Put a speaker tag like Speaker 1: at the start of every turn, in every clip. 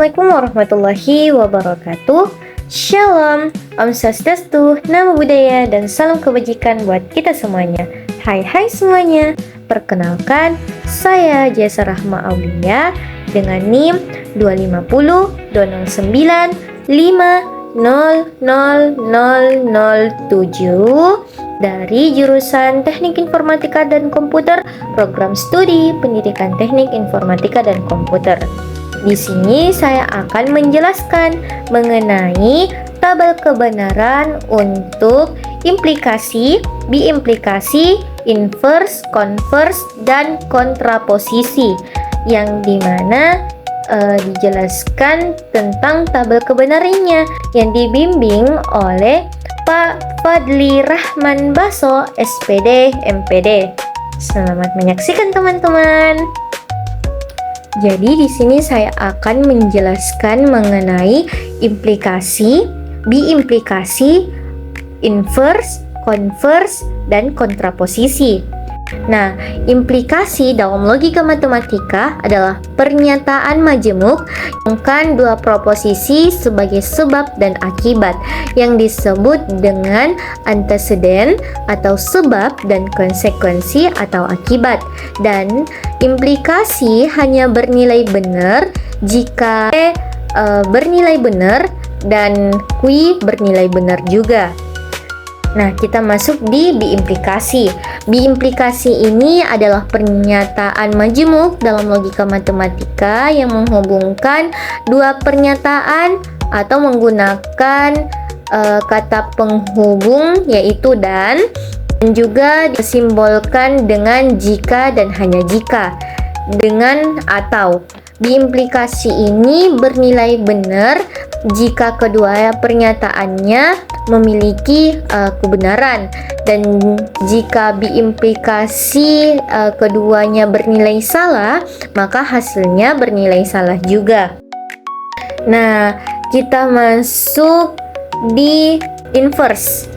Speaker 1: Assalamualaikum warahmatullahi wabarakatuh. Shalom, Om Swastiastu, Namo Buddhaya, dan salam kebajikan buat kita semuanya. Hai semuanya, perkenalkan saya Jasa Rahma Aulia dengan NIM 250 209 5000007 dari jurusan Teknik Informatika dan Komputer, Program Studi Pendidikan Teknik Informatika dan Komputer. Di sini saya akan menjelaskan mengenai tabel kebenaran untuk implikasi, biimplikasi, inverse, converse, dan kontraposisi, yang dimana dijelaskan tentang tabel kebenarannya yang dibimbing oleh Pak Fadli Rahman Baso, SPD, MPD. Selamat menyaksikan teman-teman. Jadi di sini saya akan menjelaskan mengenai implikasi, biimplikasi, inverse, converse, dan kontraposisi. Nah, implikasi dalam logika matematika adalah pernyataan majemuk yang dua proposisi sebagai sebab dan akibat yang disebut dengan anteseden atau sebab dan konsekuensi atau akibat. Dan implikasi hanya bernilai benar jika bernilai benar dan Q bernilai benar juga. Nah, kita masuk di biimplikasi. Biimplikasi ini adalah pernyataan majemuk dalam logika matematika yang menghubungkan dua pernyataan atau menggunakan kata penghubung yaitu dan juga disimbolkan dengan jika dan hanya jika, dengan atau. Biimplikasi ini bernilai benar jika kedua pernyataannya memiliki kebenaran, dan jika biimplikasi keduanya bernilai salah, maka hasilnya bernilai salah juga. Nah, kita masuk di inverse.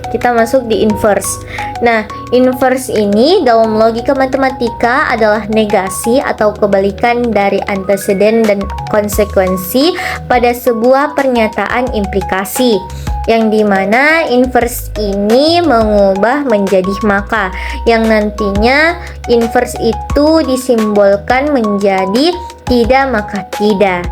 Speaker 1: Nah, inverse ini dalam logika matematika adalah negasi atau kebalikan dari anteseden dan konsekuensi pada sebuah pernyataan implikasi, yang dimana inverse ini mengubah menjadi maka, yang nantinya inverse itu disimbolkan menjadi tidak maka tidak,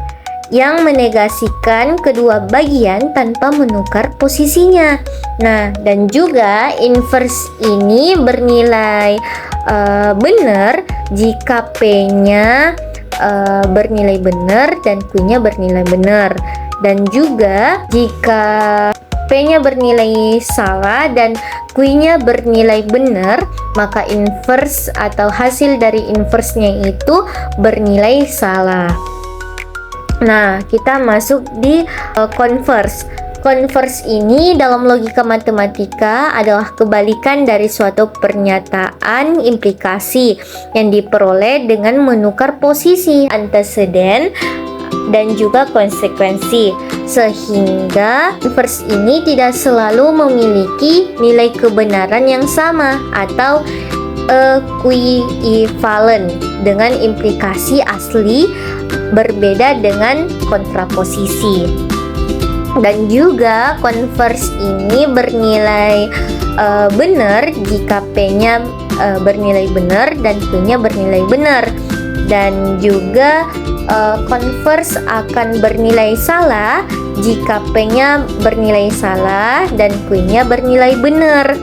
Speaker 1: yang menegasikan kedua bagian tanpa menukar posisinya. Nah, dan juga inverse ini bernilai benar jika P-nya bernilai benar dan Q-nya bernilai benar, dan juga jika P-nya bernilai salah dan Q-nya bernilai benar, maka inverse atau hasil dari inverse-nya itu bernilai salah. Nah, kita masuk di converse. Converse ini dalam logika matematika adalah kebalikan dari suatu pernyataan implikasi yang diperoleh dengan menukar posisi anteseden dan juga konsekuensi, sehingga inverse ini tidak selalu memiliki nilai kebenaran yang sama atau equivalent dengan implikasi asli, berbeda dengan kontraposisi. Dan juga converse ini bernilai benar jika P-nya bernilai benar dan Q-nya bernilai benar, dan juga converse akan bernilai salah jika P-nya bernilai salah dan Q-nya bernilai benar.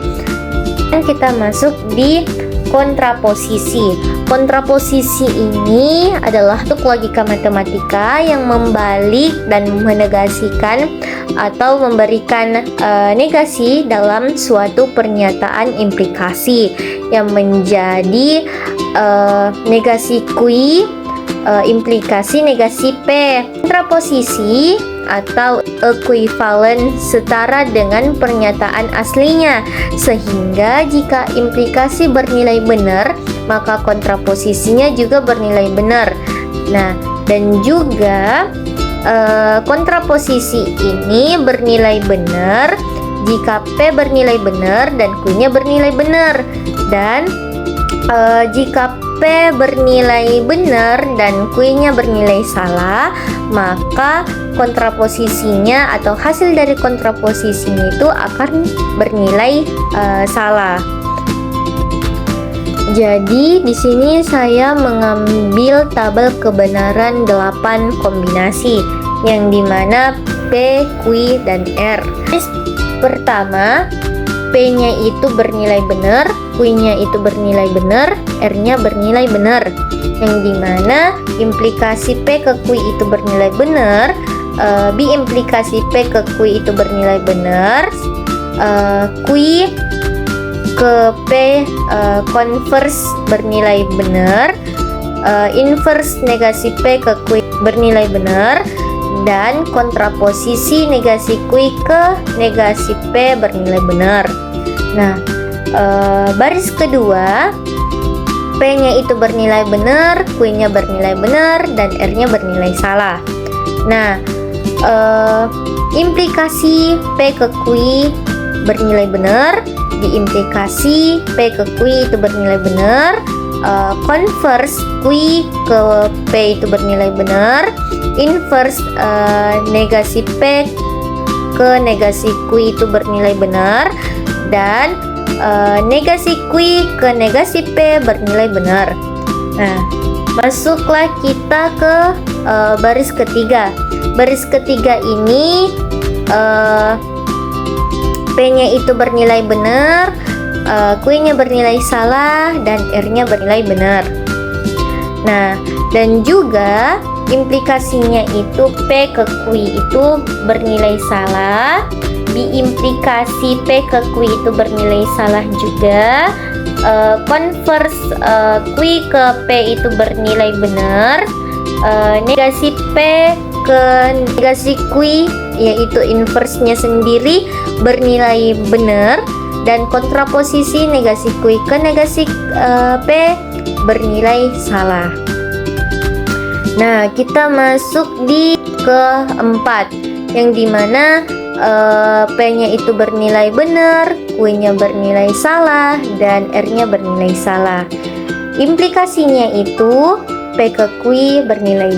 Speaker 1: Dan kita masuk di kontraposisi. Kontraposisi ini adalah untuk logika matematika yang membalik dan menegasikan atau memberikan negasi dalam suatu pernyataan implikasi yang menjadi negasi Q, implikasi negasi P. Kontraposisi atau equivalent setara dengan pernyataan aslinya, sehingga jika implikasi bernilai benar, maka kontraposisinya juga bernilai benar. Nah, dan juga kontraposisi ini bernilai benar jika P bernilai benar dan Q-nya bernilai benar, dan jika P bernilai benar dan Q-nya bernilai salah, maka kontraposisinya atau hasil dari kontraposisinya itu akan bernilai salah. Jadi di sini saya mengambil tabel kebenaran 8 kombinasi yang dimana P, Q, dan R. Pertama, P-nya itu bernilai benar, Q-nya itu bernilai benar, R-nya bernilai benar. Yang dimana implikasi P ke Q itu bernilai benar, implikasi P ke Q itu bernilai benar, Q ke P converse bernilai benar, inverse negasi P ke Q bernilai benar, dan kontraposisi negasi Q ke negasi P bernilai benar. Nah, baris kedua, P-nya itu bernilai benar, Q-nya bernilai benar, dan R-nya bernilai salah. Nah, implikasi P ke Q bernilai benar, diimplikasi P ke Q itu bernilai benar, converse Q ke P itu bernilai benar, inverse negasi P ke negasi Q itu bernilai benar, dan negasi Q ke negasi P bernilai benar. Nah, masuklah kita ke baris ketiga. Baris ketiga ini P-nya itu bernilai benar, Q-nya bernilai salah, dan R-nya bernilai benar. Nah, dan juga implikasinya itu P ke Q itu bernilai salah, diimplikasi P ke Q itu bernilai salah juga, converse Q ke P itu bernilai benar, negasi P ke negasi Q yaitu inverse-nya sendiri bernilai benar, dan kontraposisi negasi Q ke negasi P bernilai salah. Nah, kita masuk di keempat, yang dimana P-nya itu bernilai benar, Q-nya bernilai salah, dan R-nya bernilai salah. Implikasinya itu P ke Q bernilai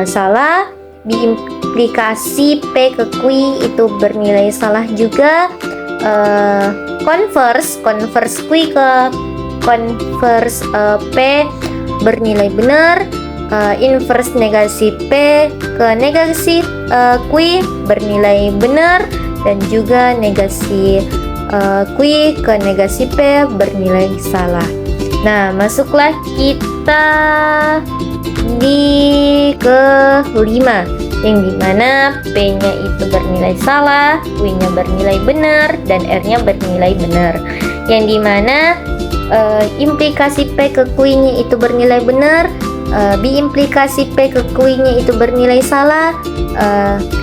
Speaker 1: salah, diimplikasi P ke Q itu bernilai salah juga, converse Q ke converse P bernilai benar, inverse negasi P ke negasi Q bernilai benar, dan juga negasi Q ke negasi P bernilai salah. Nah, masuklah kita di kelima, yang dimana P-nya itu bernilai salah, Q-nya bernilai benar, dan R-nya bernilai benar. Yang dimana implikasi P ke Q-nya itu bernilai benar, implikasi P ke Q-nya itu bernilai salah,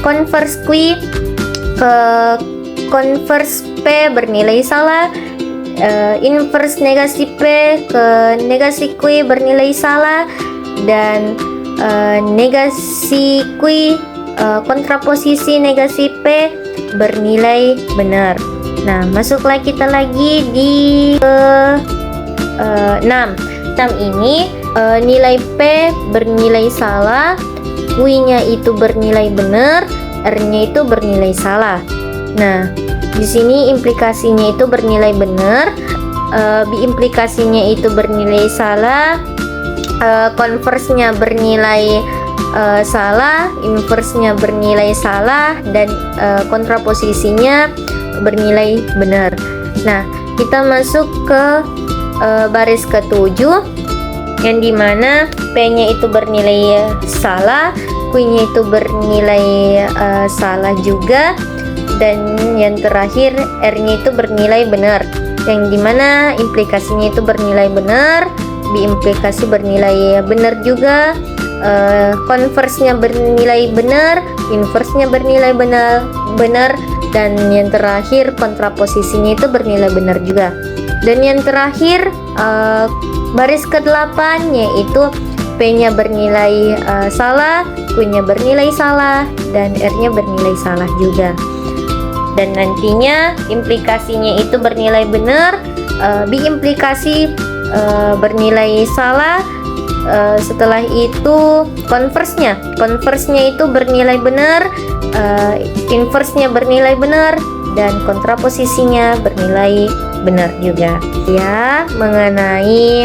Speaker 1: converse Q ke converse P bernilai salah, inverse negasi P ke negasi Q bernilai salah, dan negasi Q kontraposisi negasi P bernilai benar. Nah, masuklah kita lagi di 6. 6 ini nilai P bernilai salah, Q-nya itu bernilai benar, R-nya itu bernilai salah. Nah, di sini implikasinya itu bernilai benar, implikasinya itu bernilai salah, converse-nya bernilai salah, inverse-nya bernilai salah, dan kontraposisinya bernilai benar. Nah, kita masuk ke baris ketujuh, yang dimana P-nya itu bernilai salah, Q-nya itu bernilai salah juga, dan yang terakhir R-nya itu bernilai benar, yang dimana implikasinya itu bernilai benar, diimplikasi bernilai benar juga, converse-nya bernilai benar, inverse-nya bernilai benar, dan yang terakhir kontraposisinya itu bernilai benar juga. Dan yang terakhir baris ke-8, yaitu P-nya bernilai salah, Q-nya bernilai salah, dan R-nya bernilai salah juga. Dan nantinya implikasinya itu bernilai benar, implikasi bernilai salah. Setelah itu converse-nya itu bernilai benar, inverse-nya bernilai benar, dan kontraposisinya bernilai benar juga. Ya, mengenai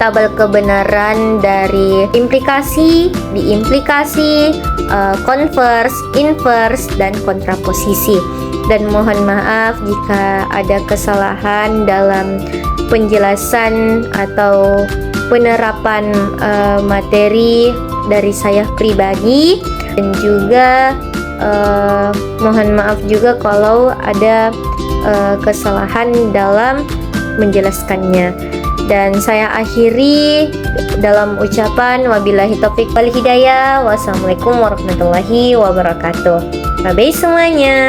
Speaker 1: tabel kebenaran dari implikasi, diimplikasi, converse, inverse, dan kontraposisi. Dan mohon maaf jika ada kesalahan dalam penjelasan atau penerapan materi dari saya pribadi, dan juga mohon maaf juga kalau ada kesalahan dalam menjelaskannya. Dan saya akhiri dalam ucapan wabillahi taufik wal hidayah. Wassalamualaikum warahmatullahi wabarakatuh. Bye bye semuanya.